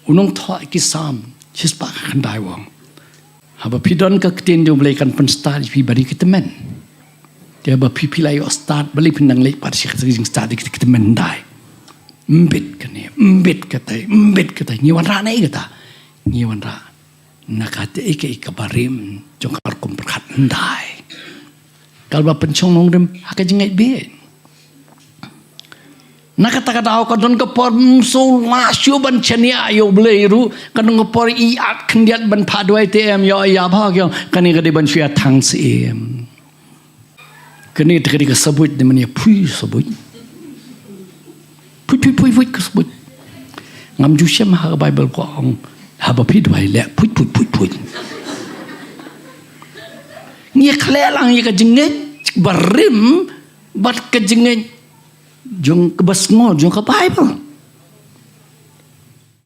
unong tho kisam chispa khandai wong haba pidon ka ktin do blai kan pen start pi bari kitemen dia ba pi lai start bali pinang lai par sik sing start kitemen dai mbit katai ni wan ra nei kata ni wan ra nakate ike barim jongkar kum perkat ndai kalba penchong nong dem haka jingai be nakata au kadon ka por so la shu ban chania yo bleiru kadon ka por I at khndiat ban phadwai te em yo ya bha kyo kani ka de ban shia thang se em kani te ka sabut de mania pui sabut pui ka sabut ngam ju shem ha bible ko ong haba pidwai le pui ni khlelang ye ka jingai barim bat ka jingai jong kebas ngo jong ka bible